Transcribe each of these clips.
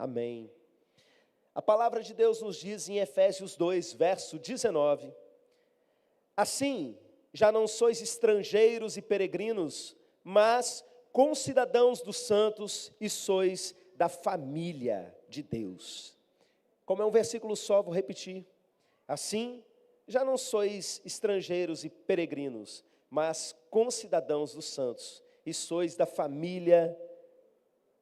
Amém. A palavra de Deus nos diz em Efésios 2, verso 19: assim, já não sois estrangeiros e peregrinos, mas concidadãos dos santos e sois da família de Deus. Como é um versículo só, vou repetir. Assim, já não sois estrangeiros e peregrinos, mas concidadãos dos santos e sois da família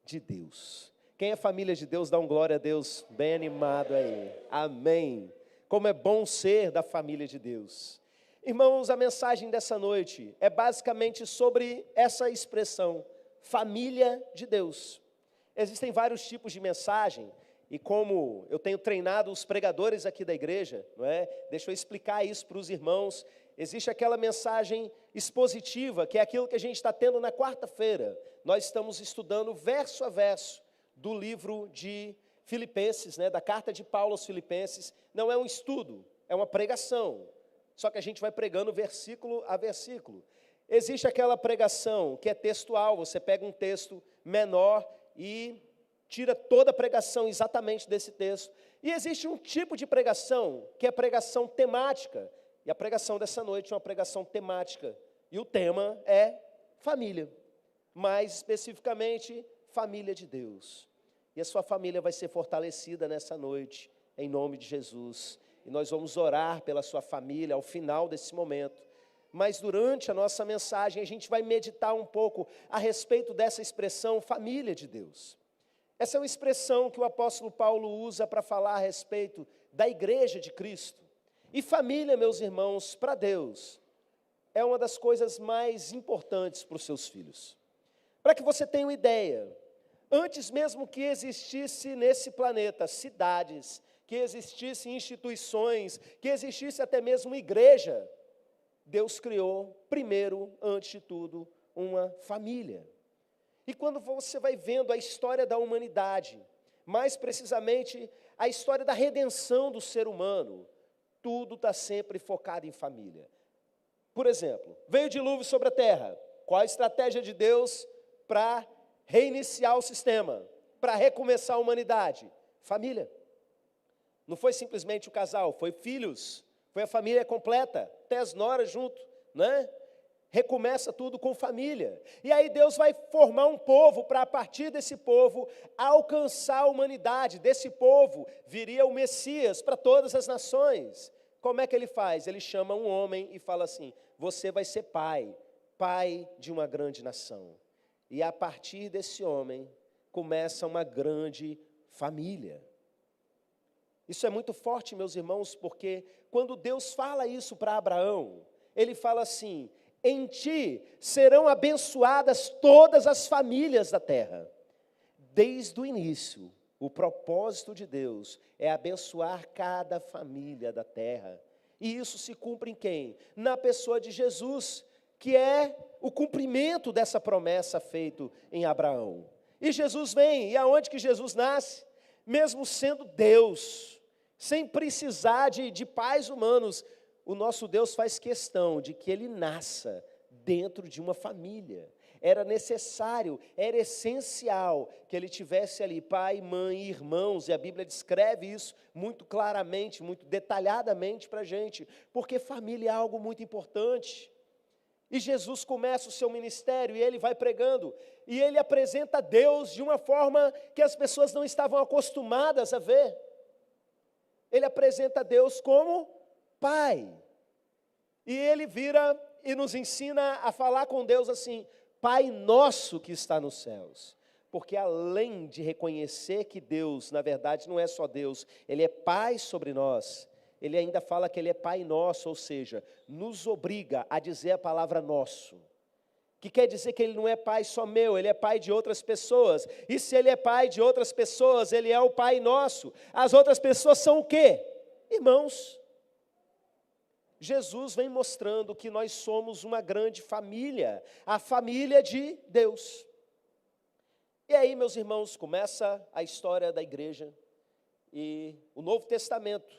de Deus. Quem é família de Deus, dá um glória a Deus bem animado aí. Amém. Como é bom ser da família de Deus. Irmãos, a mensagem dessa noite é basicamente sobre essa expressão, família de Deus. Existem vários tipos de mensagem, e como eu tenho treinado os pregadores aqui da igreja, não é? Deixa eu explicar isso para os irmãos. Existe aquela mensagem expositiva, que é aquilo que a gente está tendo na quarta-feira. Nós estamos estudando verso a verso do livro de Filipenses, né? Da carta de Paulo aos Filipenses. Não é um estudo, é uma pregação. Só que a gente vai pregando versículo a versículo. Existe aquela pregação que é textual, você pega um texto menor e tira toda a pregação exatamente desse texto. E existe um tipo de pregação, que é pregação temática. E a pregação dessa noite é uma pregação temática. E o tema é família. Mais especificamente, família de Deus. E a sua família vai ser fortalecida nessa noite, em nome de Jesus. E nós vamos orar pela sua família ao final desse momento. Mas durante a nossa mensagem, a gente vai meditar um pouco a respeito dessa expressão, família de Deus. Essa é uma expressão que o apóstolo Paulo usa para falar a respeito da igreja de Cristo. E família, meus irmãos, para Deus, é uma das coisas mais importantes para os seus filhos. Para que você tenha uma ideia, antes mesmo que existisse nesse planeta cidades, que existissem instituições, que existisse até mesmo igreja, Deus criou, primeiro, antes de tudo, uma família. E quando você vai vendo a história da humanidade, mais precisamente a história da redenção do ser humano, tudo está sempre focado em família. Por exemplo, veio o dilúvio sobre a terra. Qual a estratégia de Deus para reiniciar o sistema, para recomeçar a humanidade? Família. Não foi simplesmente o casal, foi filhos, foi a família completa, até as noras junto, né? Recomeça tudo com família. E aí Deus vai formar um povo para, a partir desse povo, alcançar a humanidade. Desse povo viria o Messias para todas as nações. Como é que ele faz? Ele chama um homem e fala assim: você vai ser pai, pai de uma grande nação. E a partir desse homem, começa uma grande família. Isso é muito forte, meus irmãos, porque quando Deus fala isso para Abraão, ele fala assim: em ti serão abençoadas todas as famílias da terra. Desde o início, o propósito de Deus é abençoar cada família da terra. E isso se cumpre em quem? Na pessoa de Jesus, que é o cumprimento dessa promessa feita em Abraão. E Jesus vem, e aonde que Jesus nasce? Mesmo sendo Deus, sem precisar de pais humanos, o nosso Deus faz questão de que ele nasça dentro de uma família. Era necessário, era essencial que ele tivesse ali pai, mãe e irmãos, e a Bíblia descreve isso muito claramente, muito detalhadamente para a gente, porque família é algo muito importante. E Jesus começa o seu ministério e ele vai pregando, e ele apresenta Deus de uma forma que as pessoas não estavam acostumadas a ver. Ele apresenta Deus como Pai. E ele vira e nos ensina a falar com Deus assim: Pai nosso que está nos céus. Porque além de reconhecer que Deus, na verdade, não é só Deus, Ele é Pai sobre nós, Ele ainda fala que Ele é Pai nosso, ou seja, nos obriga a dizer a palavra nosso. Que quer dizer que Ele não é Pai só meu, Ele é Pai de outras pessoas. E se Ele é Pai de outras pessoas, Ele é o Pai nosso. As outras pessoas são o quê? Irmãos. Jesus vem mostrando que nós somos uma grande família, a família de Deus. E aí, meus irmãos, começa a história da igreja e o Novo Testamento,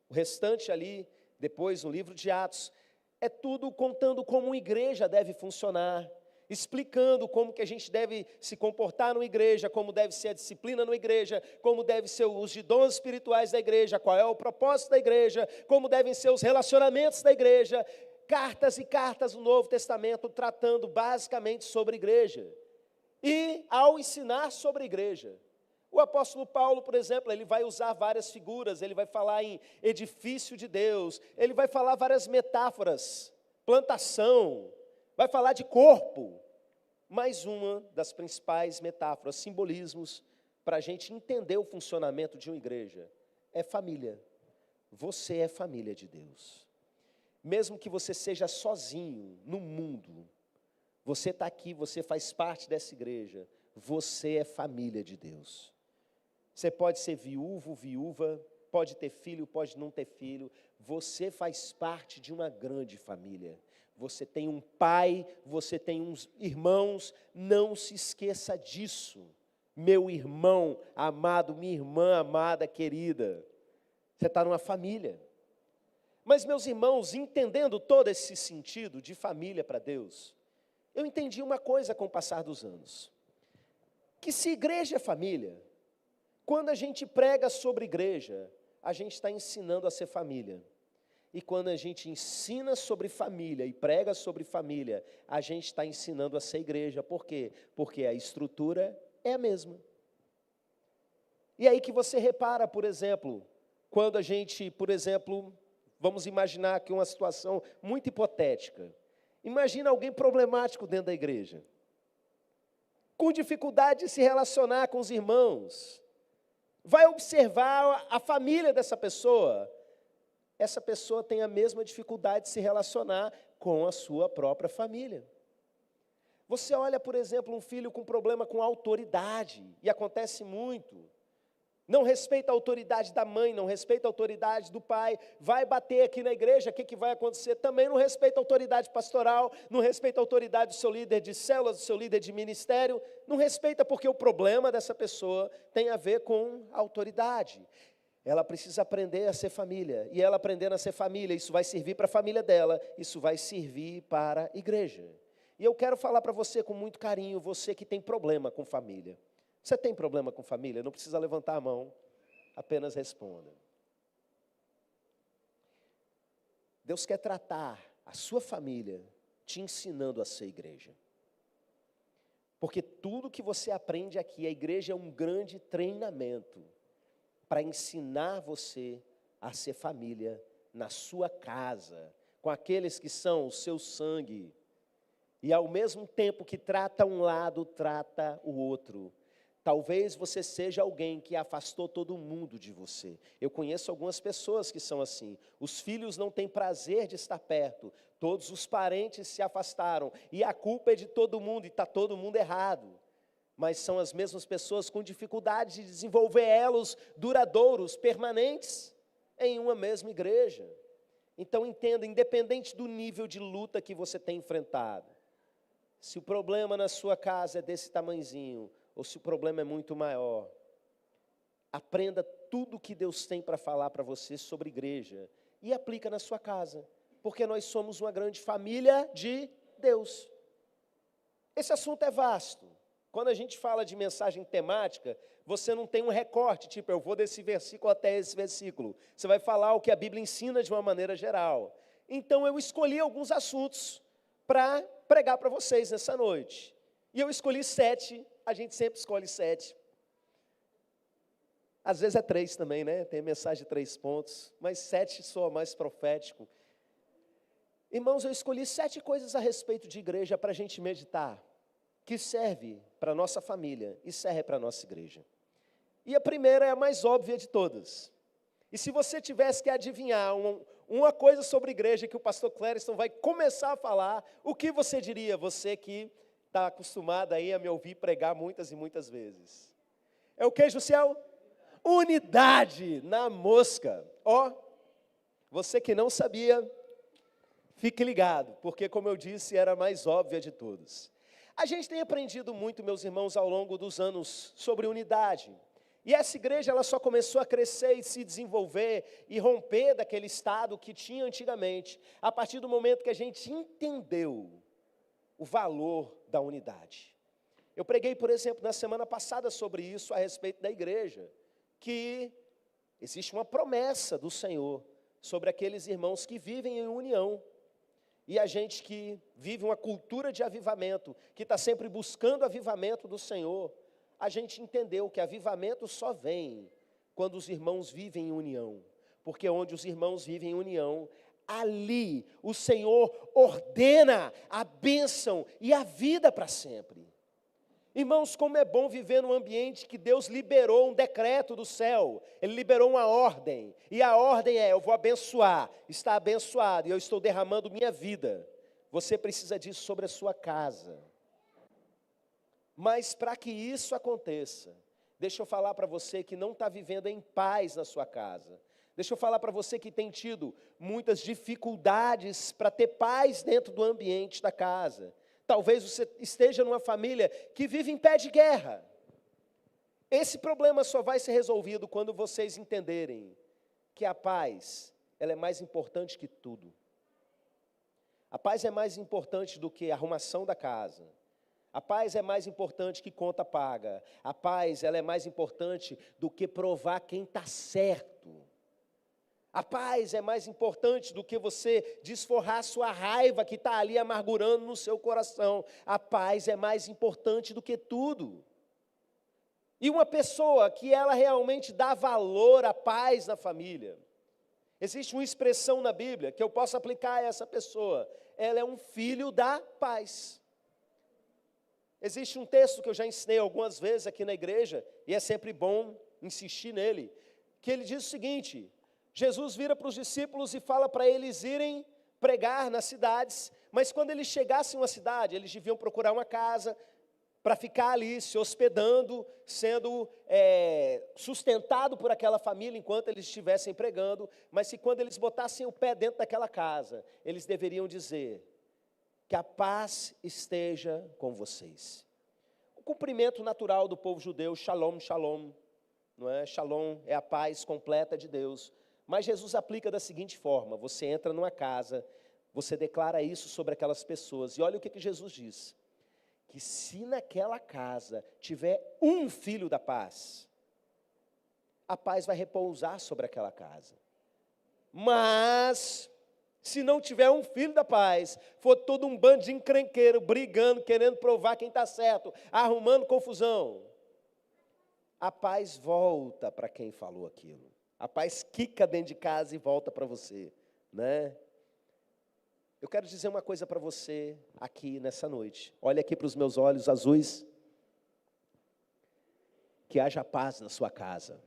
o restante ali, depois no livro de Atos, é tudo contando como uma igreja deve funcionar, explicando como que a gente deve se comportar numa igreja, como deve ser a disciplina numa igreja, como deve ser os dons espirituais da igreja, qual é o propósito da igreja, como devem ser os relacionamentos da igreja, cartas e cartas do Novo Testamento tratando basicamente sobre a igreja. E ao ensinar sobre a igreja, o apóstolo Paulo, por exemplo, ele vai usar várias figuras, ele vai falar em edifício de Deus, ele vai falar várias metáforas, plantação, vai falar de corpo. Mais uma das principais metáforas, simbolismos, para a gente entender o funcionamento de uma igreja, é família. Você é família de Deus. Mesmo que você seja sozinho no mundo, você está aqui, você faz parte dessa igreja, você é família de Deus. Você pode ser viúvo, viúva, pode ter filho, pode não ter filho, você faz parte de uma grande família. Você tem um pai, você tem uns irmãos, não se esqueça disso. Meu irmão amado, minha irmã amada, querida, você está numa família. Mas, meus irmãos, entendendo todo esse sentido de família para Deus, eu entendi uma coisa com o passar dos anos, que se igreja é família, quando a gente prega sobre igreja, a gente está ensinando a ser família. E quando a gente ensina sobre família e prega sobre família, a gente está ensinando a ser igreja. Por quê? Porque a estrutura é a mesma. E aí que você repara, por exemplo, quando a gente, por exemplo, vamos imaginar aqui uma situação muito hipotética. Imagina alguém problemático dentro da igreja, com dificuldade de se relacionar com os irmãos. Vai observar a família dessa pessoa. Essa pessoa tem a mesma dificuldade de se relacionar com a sua própria família. Você olha, por exemplo, um filho com problema com autoridade, e acontece muito. Não respeita a autoridade da mãe, não respeita a autoridade do pai, vai bater aqui na igreja, o que vai acontecer? Também não respeita a autoridade pastoral, não respeita a autoridade do seu líder de célula, do seu líder de ministério, não respeita porque o problema dessa pessoa tem a ver com a autoridade. Ela precisa aprender a ser família, e ela aprendendo a ser família, isso vai servir para a família dela, isso vai servir para a igreja. E eu quero falar para você com muito carinho, você que tem problema com família. Você tem problema com família? Não precisa levantar a mão, apenas responda. Deus quer tratar a sua família te ensinando a ser igreja. Porque tudo que você aprende aqui, a igreja é um grande treinamento para ensinar você a ser família na sua casa, com aqueles que são o seu sangue. E ao mesmo tempo que trata um lado, trata o outro. Talvez você seja alguém que afastou todo mundo de você. Eu conheço algumas pessoas que são assim. Os filhos não têm prazer de estar perto. Todos os parentes se afastaram. E a culpa é de todo mundo, e está todo mundo errado. Mas são as mesmas pessoas com dificuldade de desenvolver elos duradouros, permanentes, em uma mesma igreja. Então entenda, independente do nível de luta que você tem enfrentado, se o problema na sua casa é desse tamanzinho, ou se o problema é muito maior, aprenda tudo que Deus tem para falar para você sobre igreja e aplica na sua casa, porque nós somos uma grande família de Deus. Esse assunto é vasto. Quando a gente fala de mensagem temática, você não tem um recorte, tipo, eu vou desse versículo até esse versículo. Você vai falar o que a Bíblia ensina de uma maneira geral. Então eu escolhi alguns assuntos para pregar para vocês nessa noite. E eu escolhi 7. A gente sempre escolhe 7. Às vezes é 3 também, né? Tem mensagem de 3 pontos, mas 7 soa mais profético. Irmãos, eu escolhi 7 coisas a respeito de igreja para a gente meditar, que serve para a nossa família e serve para a nossa igreja. E a primeira é a mais óbvia de todas. E se você tivesse que adivinhar uma coisa sobre igreja que o pastor Clériston vai começar a falar, o que você diria, você que está acostumado aí a me ouvir pregar muitas e muitas vezes? É o que, Jussiel? Unidade na mosca. Ó, você que não sabia, fique ligado, porque como eu disse, era a mais óbvia de todas. A gente tem aprendido muito, meus irmãos, ao longo dos anos sobre unidade. E essa igreja ela só começou a crescer e se desenvolver e romper daquele estado que tinha antigamente, a partir do momento que a gente entendeu o valor da unidade. Eu preguei, por exemplo, na semana passada sobre isso a respeito da igreja, que existe uma promessa do Senhor sobre aqueles irmãos que vivem em união. E a gente que vive uma cultura de avivamento, que está sempre buscando avivamento do Senhor, a gente entendeu que avivamento só vem quando os irmãos vivem em união. Porque onde os irmãos vivem em união, ali o Senhor ordena a bênção e a vida para sempre. Irmãos, como é bom viver num ambiente que Deus liberou um decreto do céu, Ele liberou uma ordem, e a ordem é: eu vou abençoar, está abençoado, e eu estou derramando minha vida. Você precisa disso sobre a sua casa. Mas para que isso aconteça, deixa eu falar para você que não está vivendo em paz na sua casa. Deixa eu falar para você que tem tido muitas dificuldades para ter paz dentro do ambiente da casa. Talvez você esteja numa família que vive em pé de guerra. Esse problema só vai ser resolvido quando vocês entenderem que a paz, ela é mais importante que tudo. A paz é mais importante do que a arrumação da casa. A paz é mais importante que conta paga. A paz, ela é mais importante do que provar quem está certo. A paz é mais importante do que você desforrar sua raiva que está ali amargurando no seu coração. A paz é mais importante do que tudo. E uma pessoa que ela realmente dá valor à paz na família. Existe uma expressão na Bíblia que eu posso aplicar a essa pessoa. Ela é um filho da paz. Existe um texto que eu já ensinei algumas vezes aqui na igreja, e é sempre bom insistir nele, que ele diz o seguinte: Jesus vira para os discípulos e fala para eles irem pregar nas cidades, mas quando eles chegassem em uma cidade, eles deviam procurar uma casa para ficar ali se hospedando, sendo sustentado por aquela família enquanto eles estivessem pregando, mas que quando eles botassem o pé dentro daquela casa, eles deveriam dizer: que a paz esteja com vocês. O cumprimento natural do povo judeu, shalom, shalom, não é? Shalom é a paz completa de Deus. Mas Jesus aplica da seguinte forma: você entra numa casa, você declara isso sobre aquelas pessoas, e olha o que Jesus diz: que se naquela casa tiver um filho da paz, a paz vai repousar sobre aquela casa. Mas se não tiver um filho da paz, for todo um bando de encrenqueiro, brigando, querendo provar quem está certo, arrumando confusão, a paz volta para quem falou aquilo. A paz quica dentro de casa e volta para você, né? Eu quero dizer uma coisa para você aqui nessa noite. Olha aqui para os meus olhos azuis. Que haja paz na sua casa.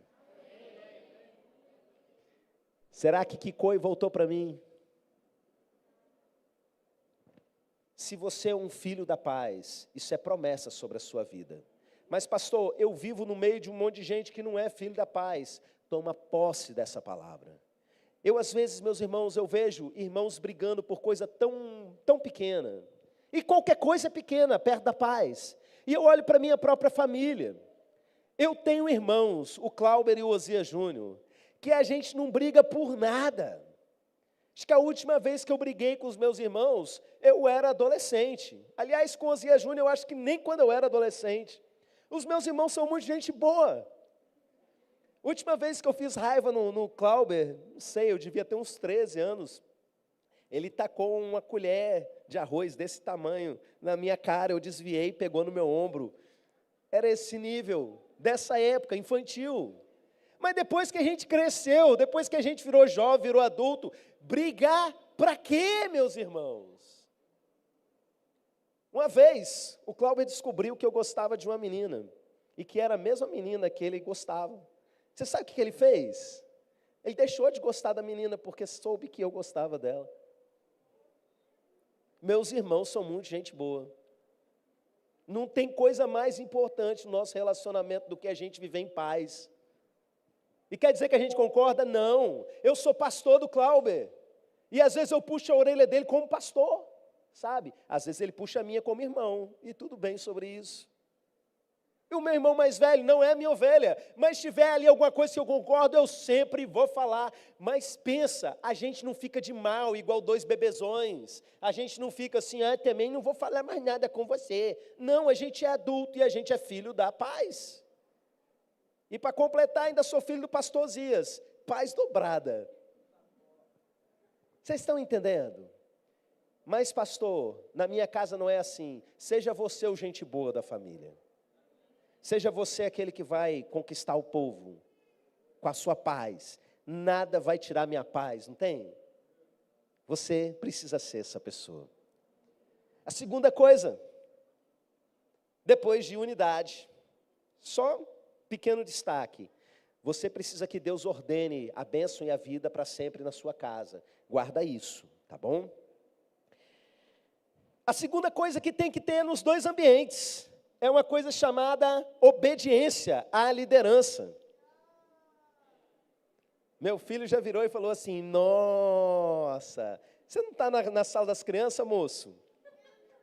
Será que quicou e voltou para mim? Se você é um filho da paz, isso é promessa sobre a sua vida. Mas pastor, eu vivo no meio de um monte de gente que não é filho da paz. Toma posse dessa palavra. Eu às vezes, meus irmãos, eu vejo irmãos brigando por coisa tão pequena. E qualquer coisa é pequena, perto da paz. E eu olho para a minha própria família. Eu tenho irmãos, o Cláuber e o Osias Júnior, que a gente não briga por nada. Acho que a última vez que eu briguei com os meus irmãos, eu era adolescente. Aliás, com o Osias Júnior, eu acho que nem quando eu era adolescente. Os meus irmãos são muito gente boa. Última vez que eu fiz raiva no Cláuber, não sei, eu devia ter uns 13 anos. Ele tacou uma colher de arroz desse tamanho na minha cara, eu desviei, pegou no meu ombro. Era esse nível, dessa época, infantil. Mas depois que a gente cresceu, depois que a gente virou jovem, virou adulto, brigar para quê, meus irmãos? Uma vez, o Cláudio descobriu que eu gostava de uma menina, e que era a mesma menina que ele gostava. Você sabe o que ele fez? Ele deixou de gostar da menina, porque soube que eu gostava dela. Meus irmãos são muito gente boa. Não tem coisa mais importante no nosso relacionamento do que a gente viver em paz. E quer dizer que a gente concorda? Não. Eu sou pastor do Cláudio. E às vezes eu puxo a orelha dele como pastor, sabe? Às vezes ele puxa a minha como irmão. E tudo bem sobre isso. E o meu irmão mais velho não é minha ovelha, mas se tiver ali alguma coisa que eu concordo, eu sempre vou falar. Mas pensa, a gente não fica de mal igual dois bebezões. A gente não fica assim, também não vou falar mais nada com você. Não, a gente é adulto e a gente é filho da paz. E para completar, ainda sou filho do pastor Zias, paz dobrada. Vocês estão entendendo? Mas pastor, na minha casa não é assim. Seja você o gente boa da família. Seja você aquele que vai conquistar o povo com a sua paz. Nada vai tirar minha paz, não tem? Você precisa ser essa pessoa. A segunda coisa, depois de unidade, só um pequeno destaque. Você precisa que Deus ordene a bênção e a vida para sempre na sua casa. Guarda isso, tá bom? A segunda coisa que tem que ter nos dois ambientes é uma coisa chamada obediência à liderança. Meu filho já virou e falou assim, nossa, você não está na sala das crianças, moço?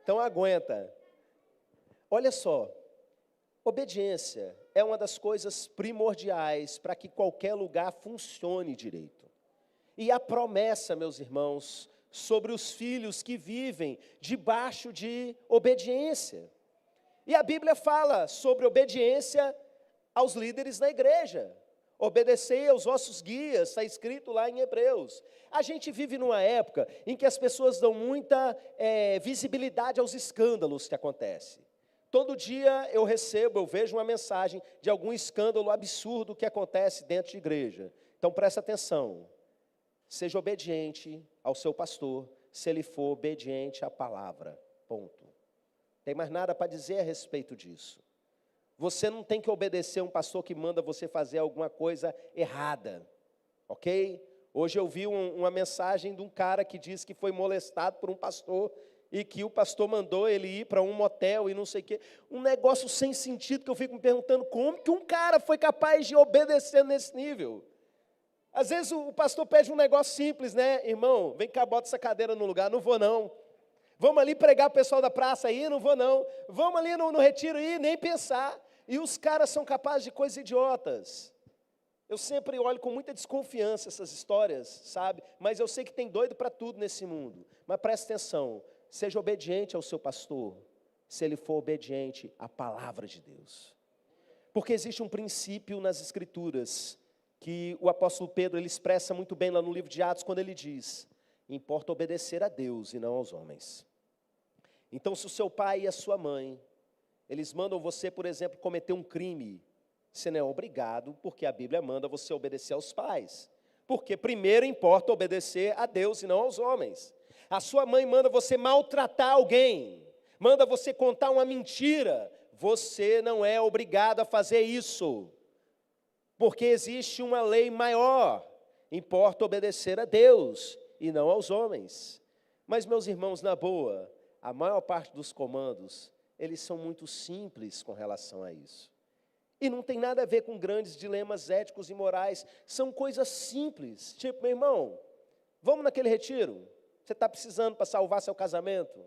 Então aguenta. Olha só, obediência é uma das coisas primordiais para que qualquer lugar funcione direito. E a promessa, meus irmãos, sobre os filhos que vivem debaixo de obediência. E a Bíblia fala sobre obediência aos líderes na igreja. Obedecei aos vossos guias, está escrito lá em Hebreus. A gente vive numa época em que as pessoas dão muita visibilidade aos escândalos que acontecem. Todo dia eu vejo uma mensagem de algum escândalo absurdo que acontece dentro de igreja. Então presta atenção, seja obediente ao seu pastor, se ele for obediente à palavra, ponto. Tem mais nada para dizer a respeito disso. Você não tem que obedecer a um pastor que manda você fazer alguma coisa errada, ok? Hoje eu vi uma mensagem de um cara que disse que foi molestado por um pastor e que o pastor mandou ele ir para um motel e não sei o quê. Um negócio sem sentido que eu fico me perguntando como que um cara foi capaz de obedecer nesse nível. Às vezes o pastor pede um negócio simples, né? Irmão, vem cá, bota essa cadeira no lugar. Não vou não. Vamos ali pregar o pessoal da praça aí? Não vou não. Vamos ali no retiro aí? Nem pensar. E os caras são capazes de coisas idiotas. Eu sempre olho com muita desconfiança essas histórias, sabe? Mas eu sei que tem doido para tudo nesse mundo. Mas preste atenção, seja obediente ao seu pastor, se ele for obediente à palavra de Deus. Porque existe um princípio nas Escrituras, que o apóstolo Pedro ele expressa muito bem lá no livro de Atos, quando ele diz, importa obedecer a Deus e não aos homens. Então, se o seu pai e a sua mãe, eles mandam você, por exemplo, cometer um crime, você não é obrigado, porque a Bíblia manda você obedecer aos pais. Porque primeiro importa obedecer a Deus e não aos homens. A sua mãe manda você maltratar alguém, manda você contar uma mentira, você não é obrigado a fazer isso. Porque existe uma lei maior, importa obedecer a Deus e não aos homens. Mas, meus irmãos, na boa, a maior parte dos comandos, eles são muito simples com relação a isso. E não tem nada a ver com grandes dilemas éticos e morais, são coisas simples. Tipo, meu irmão, vamos naquele retiro? Você está precisando para salvar seu casamento?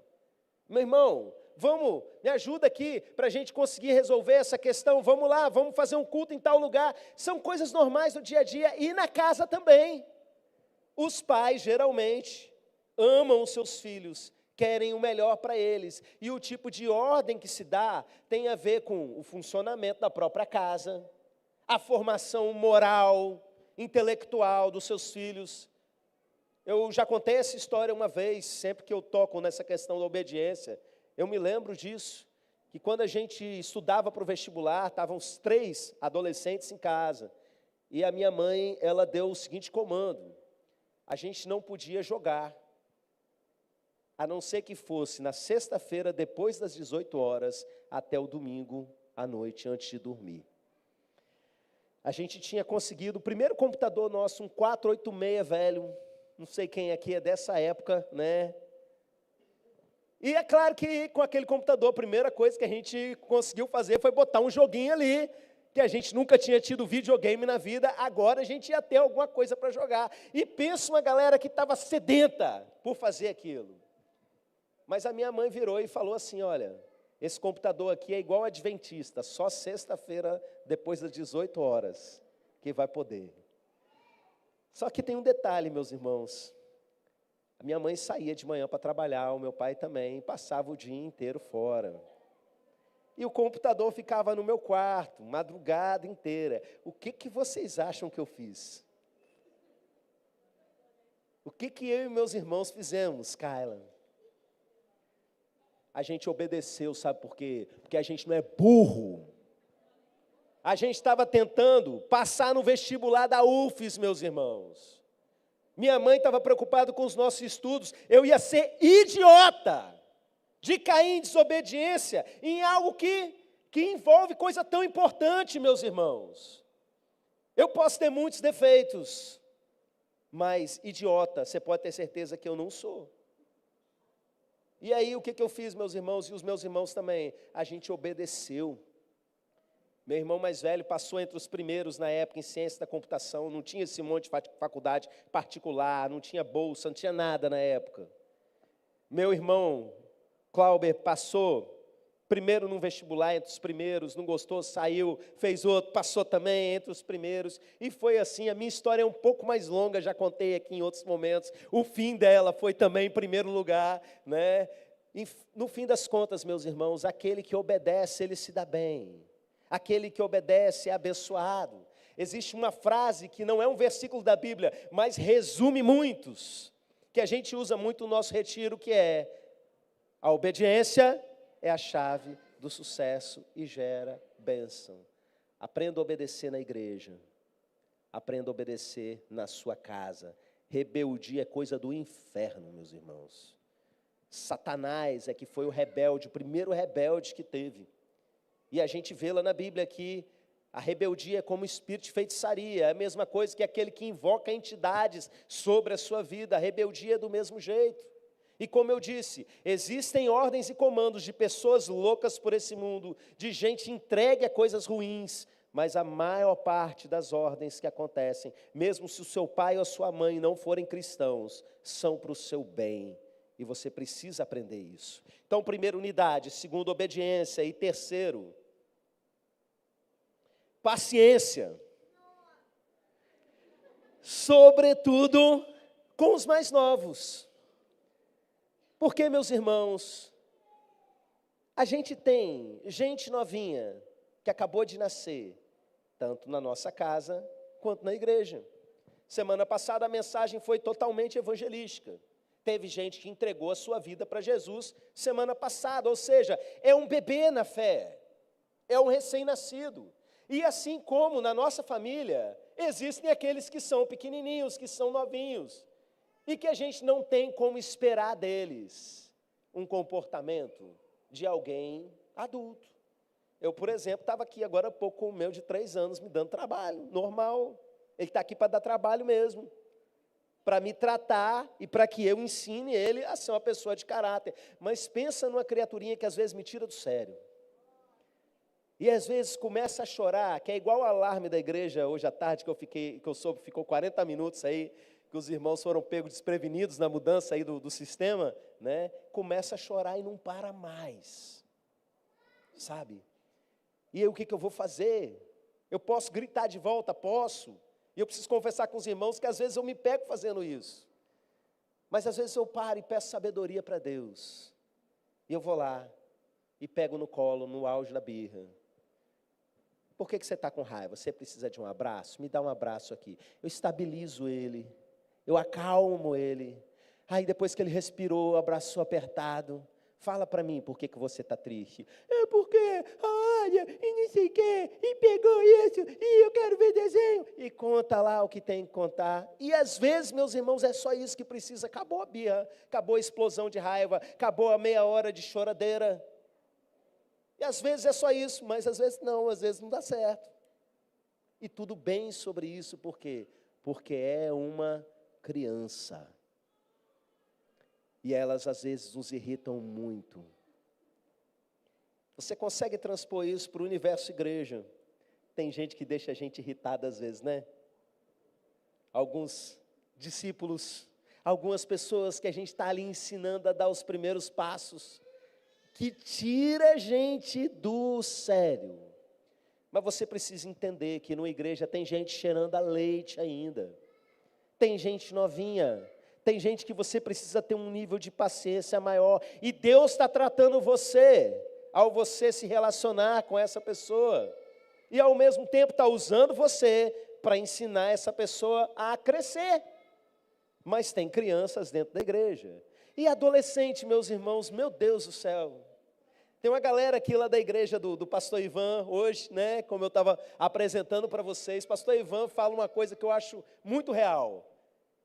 Meu irmão, vamos, me ajuda aqui para a gente conseguir resolver essa questão. Vamos lá, vamos fazer um culto em tal lugar. São coisas normais do dia a dia e na casa também. Os pais, geralmente, amam os seus filhos, querem o melhor para eles. E o tipo de ordem que se dá tem a ver com o funcionamento da própria casa, a formação moral, intelectual dos seus filhos. Eu já contei essa história uma vez, sempre que eu toco nessa questão da obediência, eu me lembro disso, que quando a gente estudava para o vestibular, estavam os 3 adolescentes em casa, e a minha mãe, ela deu o seguinte comando, a gente não podia jogar, a não ser que fosse na sexta-feira, depois das 18 horas, até o domingo à noite, antes de dormir. A gente tinha conseguido o primeiro computador nosso, um 486 velho, não sei quem aqui é dessa época, né? E é claro que com aquele computador, a primeira coisa que a gente conseguiu fazer foi botar um joguinho ali, que a gente nunca tinha tido videogame na vida, agora a gente ia ter alguma coisa para jogar. E pensa uma galera que estava sedenta por fazer aquilo. Mas a minha mãe virou e falou assim, olha, Esse computador aqui é igual adventista, só sexta-feira, depois das 18 horas, que vai poder. Só que tem um detalhe, meus irmãos. A minha mãe saía de manhã para trabalhar, o meu pai também, passava o dia inteiro fora. E o computador ficava no meu quarto, madrugada inteira. O que vocês acham que eu fiz? O que eu e meus irmãos fizemos, Kyla? A gente obedeceu, sabe por quê? Porque a gente não é burro. A gente estava tentando passar no vestibular da UFES, meus irmãos. Minha mãe estava preocupada com os nossos estudos. Eu ia ser idiota de cair em desobediência em algo que envolve coisa tão importante, meus irmãos. Eu posso ter muitos defeitos, mas idiota, você pode ter certeza que eu não sou. E aí, o que eu fiz, meus irmãos, e os meus irmãos também? A gente obedeceu. Meu irmão mais velho passou entre os primeiros na época em ciência da computação, não tinha esse monte de faculdade particular, não tinha bolsa, não tinha nada na época. Meu irmão Clauber passou primeiro num vestibular entre os primeiros, não gostou, saiu, fez outro, passou também entre os primeiros, e foi assim. A minha história é um pouco mais longa, já contei aqui em outros momentos. O fim dela foi também em primeiro lugar, né? E no fim das contas, meus irmãos, aquele que obedece, ele se dá bem. Aquele que obedece é abençoado. Existe uma frase que não é um versículo da Bíblia, mas resume muitos, que a gente usa muito no nosso retiro, que é: a obediência é a chave do sucesso e gera bênção. Aprenda a obedecer na igreja. Aprenda a obedecer na sua casa. Rebeldia é coisa do inferno, meus irmãos. Satanás é que foi o rebelde, o primeiro rebelde que teve. E a gente vê lá na Bíblia que a rebeldia é como espírito de feitiçaria. É a mesma coisa que aquele que invoca entidades sobre a sua vida. A rebeldia é do mesmo jeito. E como eu disse, existem ordens e comandos de pessoas loucas por esse mundo, de gente entregue a coisas ruins, mas a maior parte das ordens que acontecem, mesmo se o seu pai ou a sua mãe não forem cristãos, são para o seu bem. E você precisa aprender isso. Então, primeiro, unidade. Segundo, obediência. E terceiro, paciência. Sobretudo com os mais novos. Porque, meus irmãos, a gente tem gente novinha que acabou de nascer, tanto na nossa casa quanto na igreja. Semana passada a mensagem foi totalmente evangelística. Teve gente que entregou a sua vida para Jesus semana passada, ou seja, é um bebê na fé, é um recém-nascido. E assim como na nossa família, existem aqueles que são pequenininhos, que são novinhos, e que a gente não tem como esperar deles um comportamento de alguém adulto. Eu, por exemplo, estava aqui agora há pouco com o meu de 3 anos me dando trabalho, normal. Ele está aqui para dar trabalho mesmo, para me tratar e para que eu ensine ele a ser uma pessoa de caráter. Mas pensa numa criaturinha que às vezes me tira do sério. E às vezes começa a chorar, que é igual o alarme da igreja hoje à tarde, que eu soube, ficou 40 minutos aí, que os irmãos foram pegos desprevenidos na mudança aí do sistema, né? Começa a chorar e não para mais, sabe? E aí o que eu vou fazer? Eu posso gritar de volta? Posso. E eu preciso confessar com os irmãos que às vezes eu me pego fazendo isso. Mas às vezes eu paro e peço sabedoria para Deus. E eu vou lá e pego no colo, no auge da birra. Por que você está com raiva? Você precisa de um abraço? Me dá um abraço aqui. Eu estabilizo ele. Eu acalmo ele. Aí depois que ele respirou, abraçou apertado, fala para mim por que você está triste. É porque, olha, e não sei o quê, e pegou isso, e eu quero ver desenho. E conta lá o que tem que contar. E às vezes, meus irmãos, é só isso que precisa. Acabou a birra, acabou a explosão de raiva, acabou a meia hora de choradeira. E às vezes é só isso, mas às vezes não dá certo. E tudo bem sobre isso, por quê? Porque é uma criança. E elas às vezes nos irritam muito. Você consegue transpor isso para o universo igreja? Tem gente que deixa a gente irritada às vezes, né? Alguns discípulos, algumas pessoas que a gente está ali ensinando a dar os primeiros passos. que tira a gente do sério. Mas você precisa entender que numa igreja tem gente cheirando a leite ainda. Tem gente novinha. Tem gente que você precisa ter um nível de paciência maior. E Deus está tratando você, ao você se relacionar com essa pessoa. E ao mesmo tempo está usando você para ensinar essa pessoa a crescer. Mas tem crianças dentro da igreja. E adolescente, meus irmãos, meu Deus do céu. Tem uma galera aqui lá da igreja do pastor Ivan, hoje, né, como eu estava apresentando para vocês, pastor Ivan fala uma coisa que eu acho muito real.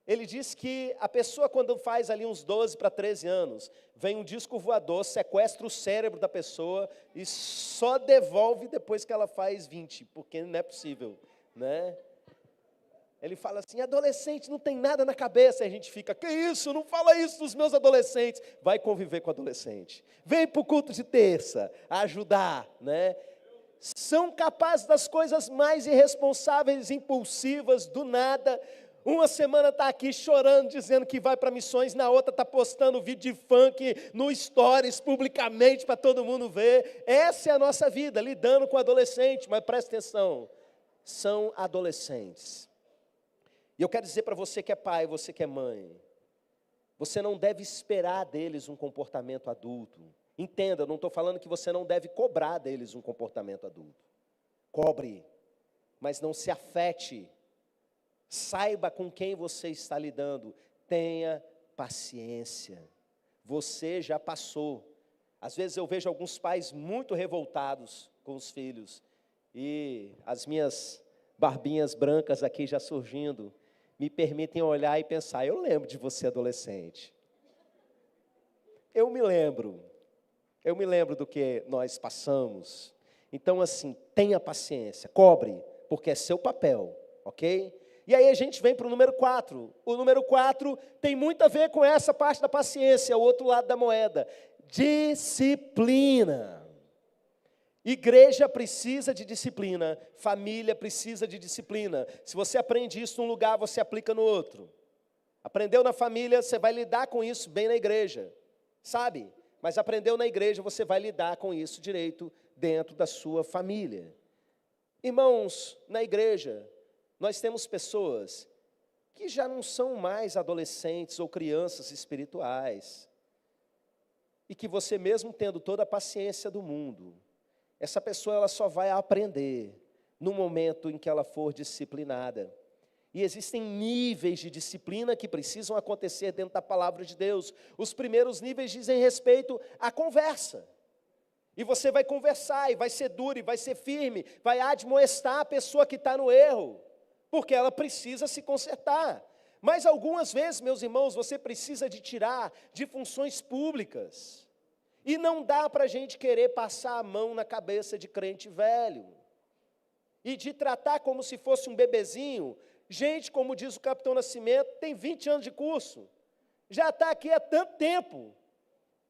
Ele diz que a pessoa quando faz ali uns 12 para 13 anos, vem um disco voador, sequestra o cérebro da pessoa e só devolve depois que ela faz 20, porque não é possível, né? Ele fala assim, adolescente não tem nada na cabeça. Aí a gente fica, que isso? Não fala isso dos meus adolescentes. Vai conviver com adolescente. Vem para o culto de terça, ajudar, né? São capazes das coisas mais irresponsáveis, impulsivas, do nada. Uma semana está aqui chorando, dizendo que vai para missões, na outra está postando vídeo de funk no stories, publicamente, para todo mundo ver. Essa é a nossa vida, lidando com adolescente, mas presta atenção, são adolescentes. E eu quero dizer para você que é pai, você que é mãe, você não deve esperar deles um comportamento adulto. Entenda, eu não estou falando que você não deve cobrar deles um comportamento adulto. Cobre, mas não se afete. Saiba com quem você está lidando. Tenha paciência. Você já passou. Às vezes eu vejo alguns pais muito revoltados com os filhos. E as minhas barbinhas brancas aqui já surgindo me permitem olhar e pensar, eu lembro de você adolescente. Eu me lembro do que nós passamos. Então assim, tenha paciência, cobre, porque é seu papel, ok? E aí a gente vem para o número 4. O número 4 tem muito a ver com essa parte da paciência, o outro lado da moeda. Disciplina. Igreja precisa de disciplina, família precisa de disciplina. Se você aprende isso num lugar, você aplica no outro. Aprendeu na família, você vai lidar com isso bem na igreja, sabe? Mas aprendeu na igreja, você vai lidar com isso direito dentro da sua família. Irmãos, na igreja, nós temos pessoas que já não são mais adolescentes ou crianças espirituais. E que você mesmo tendo toda a paciência do mundo, essa pessoa ela só vai aprender no momento em que ela for disciplinada. E existem níveis de disciplina que precisam acontecer dentro da palavra de Deus. Os primeiros níveis dizem respeito à conversa. E você vai conversar, e vai ser duro, e vai ser firme, vai admoestar a pessoa que está no erro, porque ela precisa se consertar. Mas algumas vezes, meus irmãos, você precisa de tirar de funções públicas. E não dá para a gente querer passar a mão na cabeça de crente velho. E de tratar como se fosse um bebezinho. Gente, como diz o Capitão Nascimento, tem 20 anos de curso. Já está aqui há tanto tempo.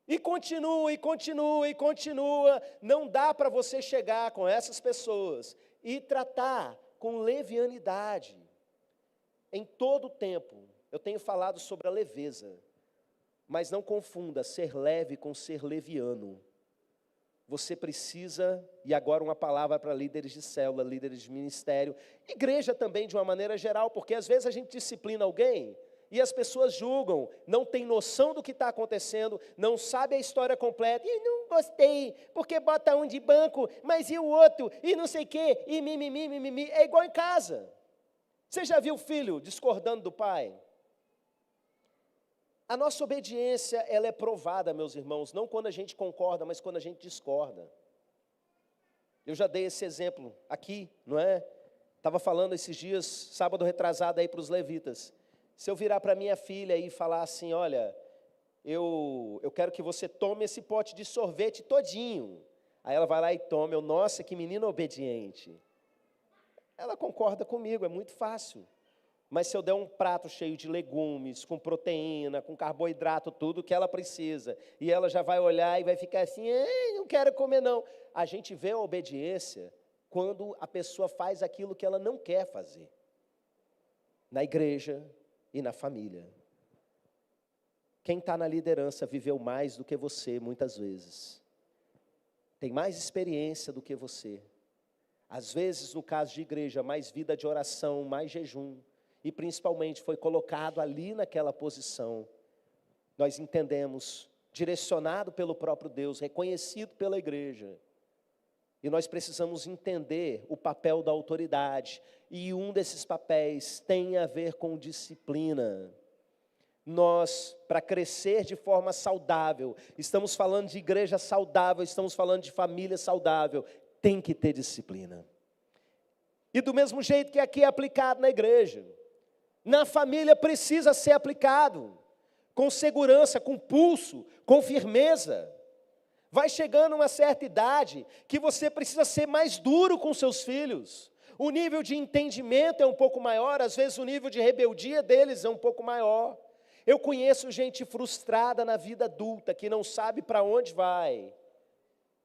E continua, e continua, e continua. Não dá para você chegar com essas pessoas e tratar com levianidade. Em todo o tempo, eu tenho falado sobre a leveza. Mas não confunda ser leve com ser leviano. Você precisa, e agora uma palavra para líderes de célula, líderes de ministério, igreja também de uma maneira geral, porque às vezes a gente disciplina alguém e as pessoas julgam, não tem noção do que está acontecendo, não sabe a história completa, e não gostei, porque bota um de banco, mas e o outro, e não sei o quê, e mimimi, mimimi, é igual em casa. Você já viu o filho discordando do pai? A nossa obediência, ela é provada, meus irmãos, não quando a gente concorda, mas quando a gente discorda. Eu já dei esse exemplo aqui, não é? Estava falando esses dias, sábado retrasado aí para os levitas. Se eu virar para minha filha e falar assim, olha, eu quero que você tome esse pote de sorvete todinho. Aí ela vai lá e toma, nossa, que menina obediente. Ela concorda comigo, é muito fácil. Mas se eu der um prato cheio de legumes, com proteína, com carboidrato, tudo que ela precisa, e ela já vai olhar e vai ficar assim, não quero comer não. A gente vê a obediência quando a pessoa faz aquilo que ela não quer fazer. Na igreja e na família. Quem está na liderança viveu mais do que você, muitas vezes. tem mais experiência do que você. Às vezes, no caso de igreja, mais vida de oração, mais jejum, e principalmente foi colocado ali naquela posição. Nós entendemos, direcionado pelo próprio Deus, reconhecido pela igreja. E nós precisamos entender o papel da autoridade. E um desses papéis tem a ver com disciplina. Nós, para crescer de forma saudável, estamos falando de igreja saudável, estamos falando de família saudável, tem que ter disciplina. E do mesmo jeito que aqui é aplicado na igreja, na família precisa ser aplicado, com segurança, com pulso, com firmeza. Vai chegando uma certa idade que você precisa ser mais duro com seus filhos. O nível de entendimento é um pouco maior, às vezes o nível de rebeldia deles é um pouco maior. Eu conheço gente frustrada na vida adulta, que não sabe para onde vai,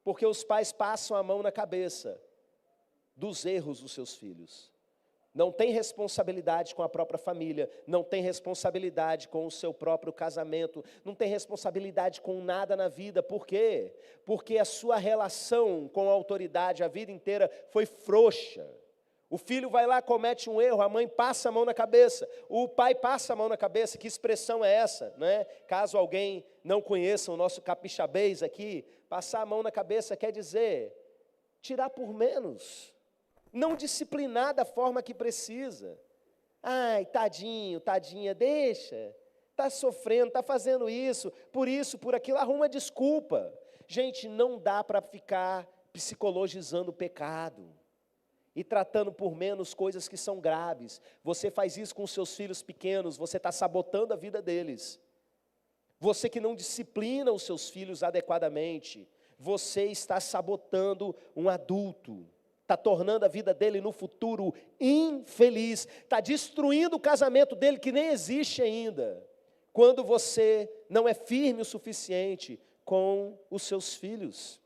porque os pais passam a mão na cabeça dos erros dos seus filhos. Não tem responsabilidade com a própria família, não tem responsabilidade com o seu próprio casamento, não tem responsabilidade com nada na vida. Por quê? Porque a sua relação com a autoridade a vida inteira foi frouxa. O filho vai lá, comete um erro, a mãe passa a mão na cabeça, o pai passa a mão na cabeça. Que expressão é essa, né? Caso alguém não conheça o nosso capixabês aqui, passar a mão na cabeça quer dizer tirar por menos, não disciplinar da forma que precisa. Ai, tadinho, tadinha, deixa, está sofrendo, está fazendo isso, por aquilo, arruma desculpa. Gente, não dá para ficar psicologizando o pecado e tratando por menos coisas que são graves. Você faz isso com seus filhos pequenos, você está sabotando a vida deles. Você que não disciplina os seus filhos adequadamente, você está sabotando um adulto, está tornando a vida dele no futuro infeliz, está destruindo o casamento dele que nem existe ainda, quando você não é firme o suficiente com os seus filhos.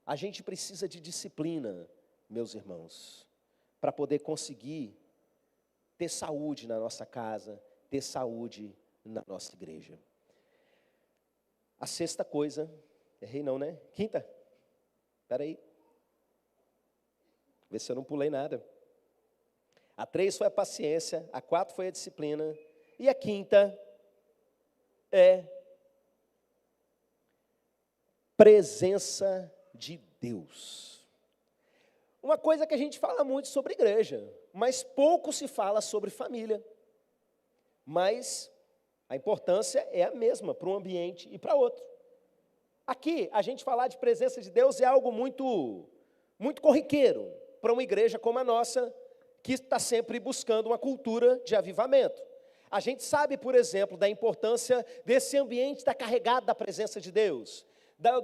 A gente precisa de disciplina, meus irmãos, para poder conseguir ter saúde na nossa casa, ter saúde na nossa igreja. A sexta coisa, errei não, né? Quinta, espera aí, vê se eu não pulei nada. A 3 foi a paciência, a 4 foi a disciplina, e a quinta é presença de Deus. Uma coisa que a gente fala muito sobre igreja, mas pouco se fala sobre família. Mas a importância é a mesma para um ambiente e para outro. Aqui, a gente falar de presença de Deus é algo muito corriqueiro para uma igreja como a nossa, que está sempre buscando uma cultura de avivamento. A gente sabe, por exemplo, da importância desse ambiente estar carregado da presença de Deus,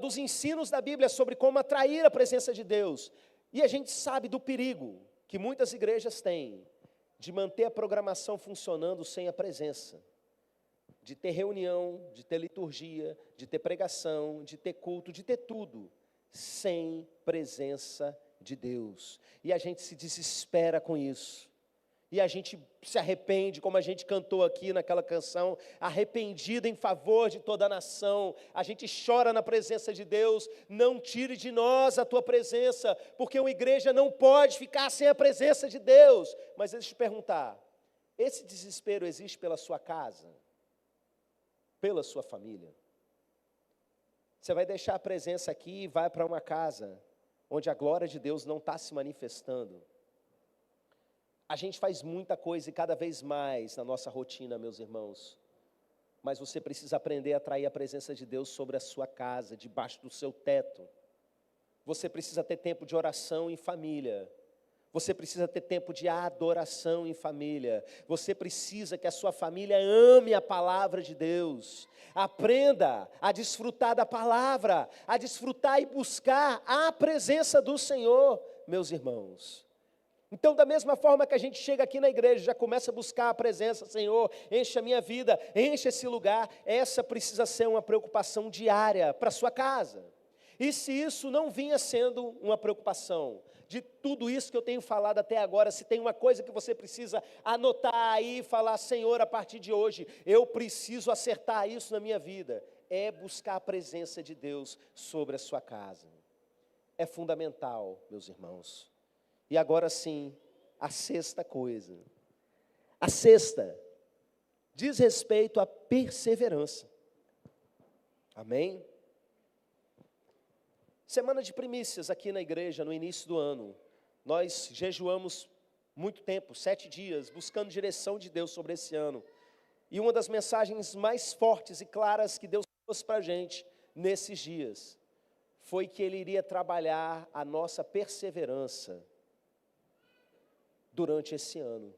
dos ensinos da Bíblia sobre como atrair a presença de Deus. E a gente sabe do perigo que muitas igrejas têm de manter a programação funcionando sem a presença, de ter reunião, de ter liturgia, de ter pregação, de ter culto, de ter tudo, sem presença de Deus. E a gente se desespera com isso. E a gente se arrepende, como a gente cantou aqui naquela canção, arrependido em favor de toda a nação. A gente chora na presença de Deus, não tire de nós a tua presença, porque uma igreja não pode ficar sem a presença de Deus. Mas deixa eu te perguntar, esse desespero existe pela sua casa? Pela sua família? Você vai deixar a presença aqui e vai para uma casa onde a glória de Deus não está se manifestando? A gente faz muita coisa e cada vez mais na nossa rotina, meus irmãos. Mas você precisa aprender a atrair a presença de Deus sobre a sua casa, debaixo do seu teto. Você precisa ter tempo de oração em família. Você precisa ter tempo de adoração em família. Você precisa que a sua família ame a palavra de Deus. Aprenda a desfrutar da palavra, a desfrutar e buscar a presença do Senhor, meus irmãos. Então, da mesma forma que a gente chega aqui na igreja, já começa a buscar a presença, Senhor, enche a minha vida, enche esse lugar. Essa precisa ser uma preocupação diária para a sua casa. E se isso não vinha sendo uma preocupação, de tudo isso que eu tenho falado até agora, se tem uma coisa que você precisa anotar aí e falar, Senhor, a partir de hoje, eu preciso acertar isso na minha vida, é buscar a presença de Deus sobre a sua casa. É fundamental, meus irmãos. E agora sim, a sexta coisa. A sexta diz respeito à perseverança. Amém? Semana de primícias aqui na igreja, no início do ano. Nós jejuamos muito tempo, 7 dias, buscando direção de Deus sobre esse ano. E uma das mensagens mais fortes e claras que Deus trouxe para a gente nesses dias foi que Ele iria trabalhar a nossa perseverança durante esse ano.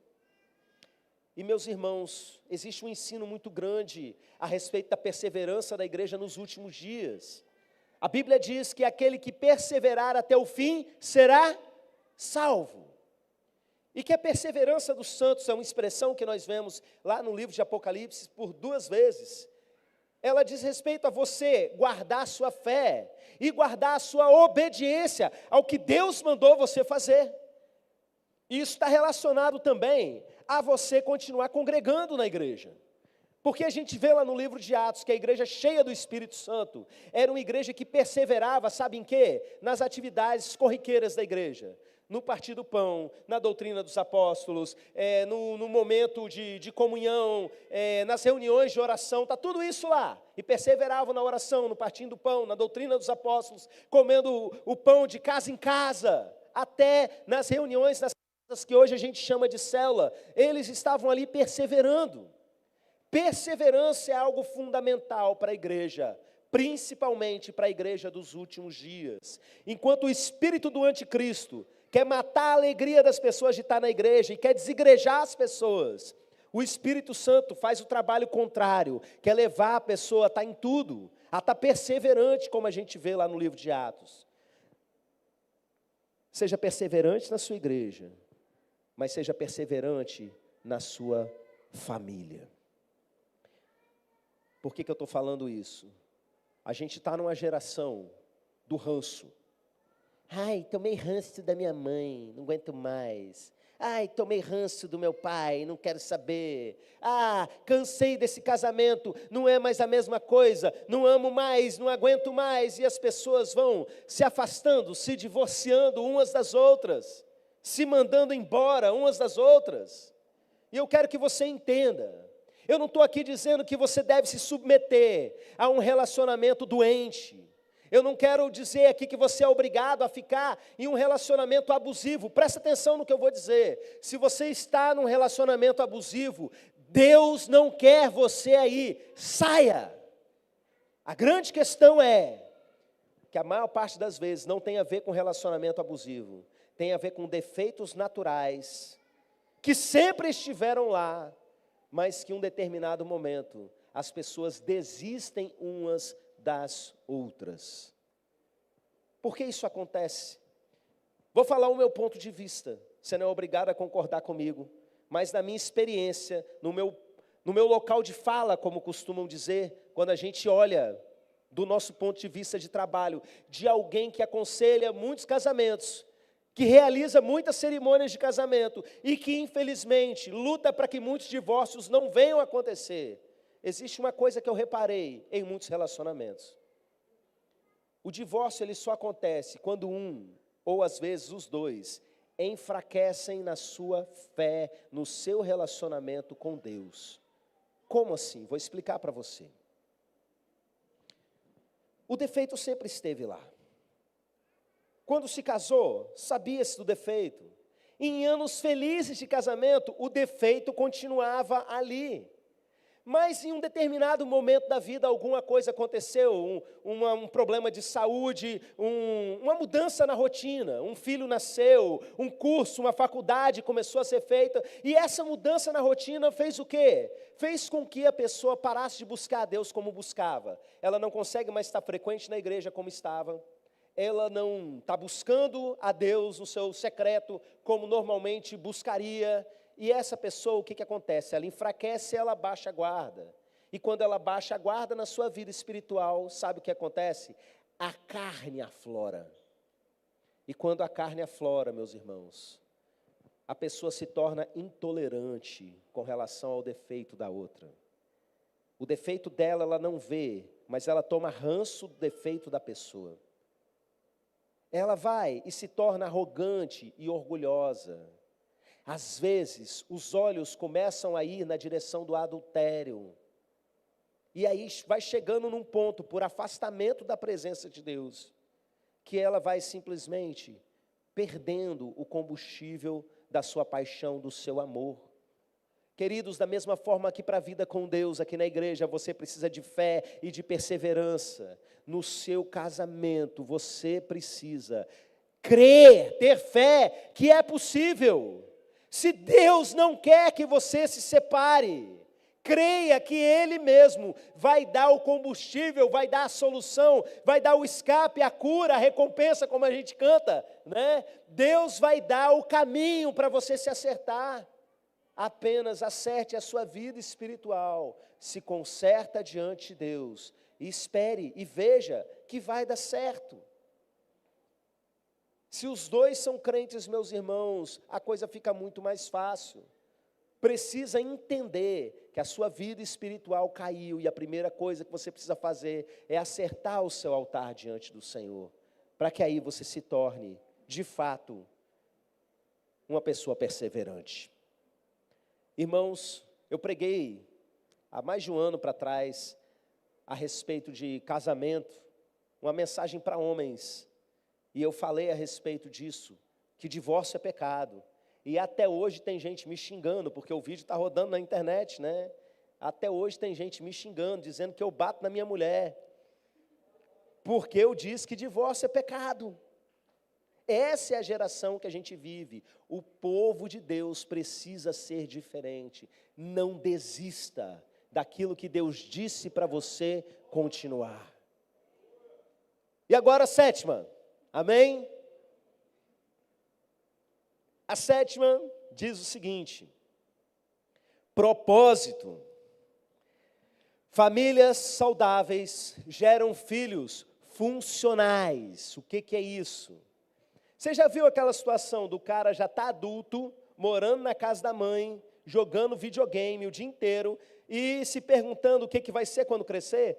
E meus irmãos, existe um ensino muito grande a respeito da perseverança da igreja nos últimos dias. A Bíblia diz que aquele que perseverar até o fim será salvo. E que a perseverança dos santos é uma expressão que nós vemos lá no livro de Apocalipse por 2 vezes. Ela diz respeito a você guardar a sua fé e guardar a sua obediência ao que Deus mandou você fazer. E isso está relacionado também a você continuar congregando na igreja. Porque a gente vê lá no livro de Atos que a igreja cheia do Espírito Santo era uma igreja que perseverava, sabe em quê? Nas atividades corriqueiras da igreja. No partir do pão, na doutrina dos apóstolos, no momento de comunhão, nas reuniões de oração, está tudo isso lá. E perseveravam na oração, no partir do pão, na doutrina dos apóstolos, comendo o pão de casa em casa, até nas reuniões, nas casas que hoje a gente chama de célula, eles estavam ali perseverando. Perseverança é algo fundamental para a igreja, principalmente para a igreja dos últimos dias. Enquanto o espírito do anticristo quer matar a alegria das pessoas de estar na igreja e quer desigrejar as pessoas, o Espírito Santo faz o trabalho contrário, quer levar a pessoa a estar em tudo, a estar perseverante, como a gente vê lá no livro de Atos. Seja perseverante na sua igreja, mas seja perseverante na sua família. Por que eu estou falando isso? A gente está numa geração do ranço. Ai, tomei ranço da minha mãe, não aguento mais. Ai, tomei ranço do meu pai, não quero saber. Ah, cansei desse casamento, não é mais a mesma coisa, não amo mais, não aguento mais. E as pessoas vão se afastando, se divorciando umas das outras, se mandando embora umas das outras. E eu quero que você entenda. Eu não estou aqui dizendo que você deve se submeter a um relacionamento doente. Eu não quero dizer aqui que você é obrigado a ficar em um relacionamento abusivo. Presta atenção no que eu vou dizer. Se você está num relacionamento abusivo, Deus não quer você aí. Saia! A grande questão é que a maior parte das vezes não tem a ver com relacionamento abusivo. Tem a ver com defeitos naturais que sempre estiveram lá, mas que em um determinado momento as pessoas desistem umas das outras. Por que isso acontece? Vou falar o meu ponto de vista, você não é obrigado a concordar comigo, mas na minha experiência, no meu local de fala, como costumam dizer, quando a gente olha do nosso ponto de vista de trabalho, de alguém que aconselha muitos casamentos, que realiza muitas cerimônias de casamento e que, infelizmente, luta para que muitos divórcios não venham a acontecer. Existe uma coisa que eu reparei em muitos relacionamentos. O divórcio ele só acontece quando um, ou às vezes os dois, enfraquecem na sua fé, no seu relacionamento com Deus. Como assim? Vou explicar para você. O defeito sempre esteve lá. Quando se casou, sabia-se do defeito. Em anos felizes de casamento, o defeito continuava ali. Mas em um determinado momento da vida, alguma coisa aconteceu, um problema de saúde, uma mudança na rotina, um filho nasceu, um curso, uma faculdade começou a ser feita, e essa mudança na rotina fez o quê? Fez com que a pessoa parasse de buscar a Deus como buscava. Ela não consegue mais estar frequente na igreja como estava. Ela não está buscando a Deus no seu secreto, como normalmente buscaria, e essa pessoa, o que acontece? Ela enfraquece, ela baixa a guarda, e quando ela baixa a guarda na sua vida espiritual, sabe o que acontece? A carne aflora, e quando a carne aflora, meus irmãos, a pessoa se torna intolerante com relação ao defeito da outra. O defeito dela ela não vê, mas ela toma ranço do defeito da pessoa. Ela vai e se torna arrogante e orgulhosa. Às vezes, os olhos começam a ir na direção do adultério. E aí vai chegando num ponto, por afastamento da presença de Deus, que ela vai simplesmente perdendo o combustível da sua paixão, do seu amor. Queridos, da mesma forma que para a vida com Deus, aqui na igreja, você precisa de fé e de perseverança. No seu casamento, você precisa crer, ter fé que é possível. Se Deus não quer que você se separe, creia que Ele mesmo vai dar o combustível, vai dar a solução, vai dar o escape, a cura, a recompensa, como a gente canta, né? Deus vai dar o caminho para você se acertar. Apenas acerte a sua vida espiritual, se conserta diante de Deus, e espere e veja que vai dar certo. Se os dois são crentes, meus irmãos, a coisa fica muito mais fácil. Precisa entender que a sua vida espiritual caiu, e a primeira coisa que você precisa fazer é acertar o seu altar diante do Senhor, para que aí você se torne, de fato, uma pessoa perseverante. Irmãos, eu preguei há mais de um ano para trás a respeito de casamento, uma mensagem para homens, e eu falei a respeito disso, que divórcio é pecado, e até hoje tem gente me xingando, porque o vídeo está rodando na internet, né? Até hoje tem gente me xingando, dizendo que eu bato na minha mulher, porque eu disse que divórcio é pecado. Essa é a geração que a gente vive. O povo de Deus precisa ser diferente. Não desista daquilo que Deus disse para você continuar. E agora a sétima, amém? A sétima diz o seguinte: propósito. Famílias saudáveis geram filhos funcionais. O que é isso? Você já viu aquela situação do cara já está adulto, morando na casa da mãe, jogando videogame o dia inteiro e se perguntando o que vai ser quando crescer?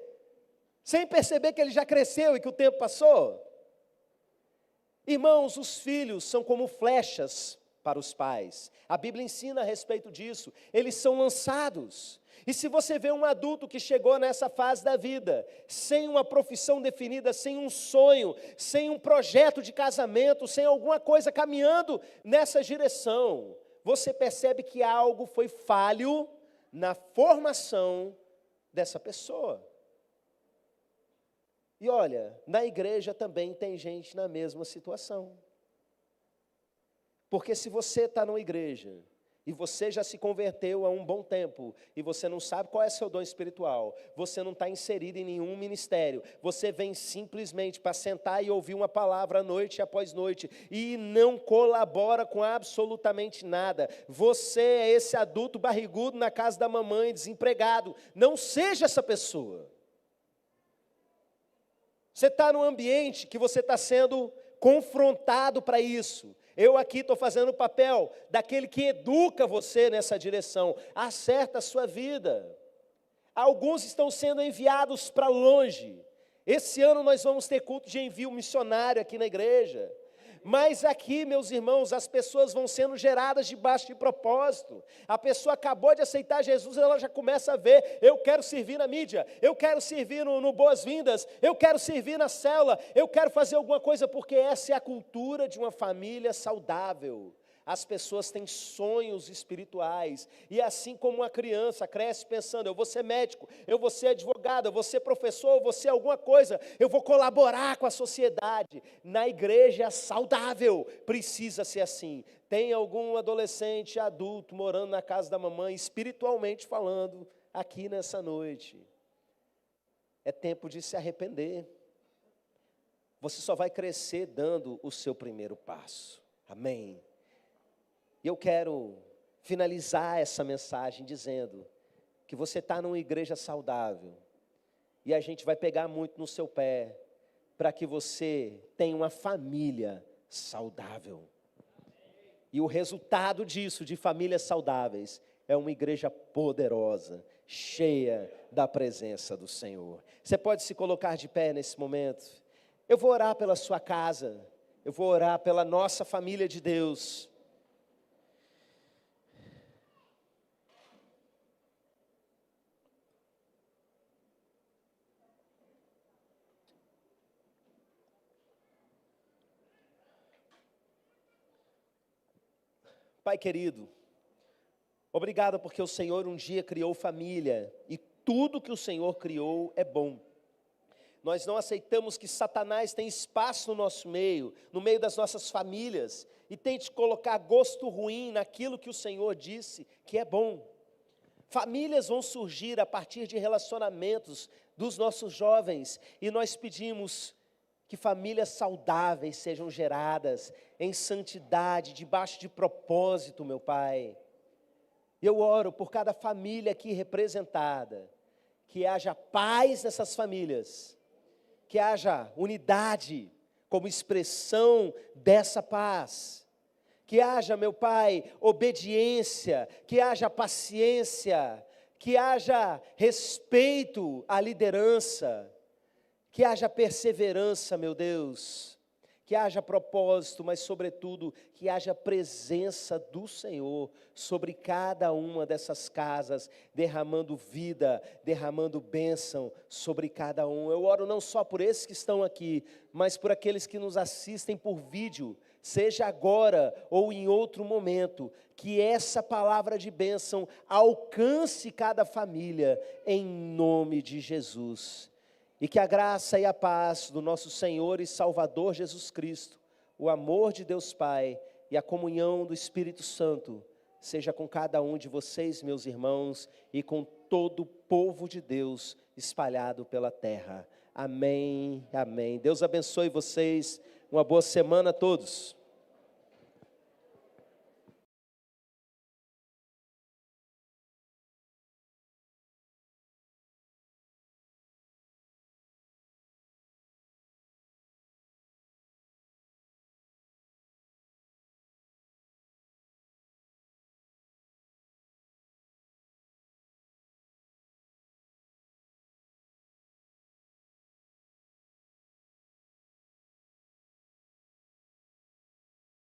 Sem perceber que ele já cresceu e que o tempo passou? Irmãos, os filhos são como flechas para os pais. A Bíblia ensina a respeito disso. Eles são lançados. E se você vê um adulto que chegou nessa fase da vida, sem uma profissão definida, sem um sonho, sem um projeto de casamento, sem alguma coisa caminhando nessa direção, você percebe que algo foi falho na formação dessa pessoa. E olha, na igreja também tem gente na mesma situação. Porque se você está numa igreja e você já se converteu há um bom tempo, e você não sabe qual é seu dom espiritual, você não está inserido em nenhum ministério, você vem simplesmente para sentar e ouvir uma palavra noite após noite, e não colabora com absolutamente nada, você é esse adulto barrigudo na casa da mamãe, desempregado. Não seja essa pessoa. Você está num ambiente que você está sendo confrontado para isso. Eu aqui estou fazendo o papel daquele que educa você nessa direção. Acerta a sua vida. Alguns estão sendo enviados para longe. Esse ano nós vamos ter culto de envio missionário aqui na igreja. Mas aqui, meus irmãos, as pessoas vão sendo geradas debaixo de propósito. A pessoa acabou de aceitar Jesus, ela já começa a ver: eu quero servir na mídia, eu quero servir no Boas-Vindas, eu quero servir na célula, eu quero fazer alguma coisa, porque essa é a cultura de uma família saudável. As pessoas têm sonhos espirituais, e assim como uma criança cresce pensando: eu vou ser médico, eu vou ser advogado, eu vou ser professor, eu vou ser alguma coisa, eu vou colaborar com a sociedade. Na igreja saudável precisa ser assim. Tem algum adolescente, adulto, morando na casa da mamãe, espiritualmente falando, aqui nessa noite? É tempo de se arrepender. Você só vai crescer dando o seu primeiro passo. Amém? E eu quero finalizar essa mensagem dizendo que você está numa igreja saudável, e a gente vai pegar muito no seu pé, para que você tenha uma família saudável. E o resultado disso, de famílias saudáveis, é uma igreja poderosa, cheia da presença do Senhor. Você pode se colocar de pé nesse momento. Eu vou orar pela sua casa, eu vou orar pela nossa família de Deus. Pai querido, obrigado porque o Senhor um dia criou família, e tudo que o Senhor criou é bom. Nós não aceitamos que Satanás tenha espaço no nosso meio, no meio das nossas famílias, e tente colocar gosto ruim naquilo que o Senhor disse que é bom. Famílias vão surgir a partir de relacionamentos dos nossos jovens, e nós pedimos que famílias saudáveis sejam geradas em santidade, debaixo de propósito, meu Pai. Eu oro por cada família aqui representada, que haja paz nessas famílias, que haja unidade como expressão dessa paz, que haja, meu Pai, obediência, que haja paciência, que haja respeito à liderança, que haja perseverança, meu Deus, que haja propósito, mas sobretudo que haja presença do Senhor sobre cada uma dessas casas, derramando vida, derramando bênção sobre cada um. Eu oro não só por esses que estão aqui, mas por aqueles que nos assistem por vídeo, seja agora ou em outro momento, que essa palavra de bênção alcance cada família, em nome de Jesus. E que a graça e a paz do nosso Senhor e Salvador Jesus Cristo, o amor de Deus Pai e a comunhão do Espírito Santo, seja com cada um de vocês, meus irmãos, e com todo o povo de Deus espalhado pela terra. Amém, amém. Deus abençoe vocês, uma boa semana a todos.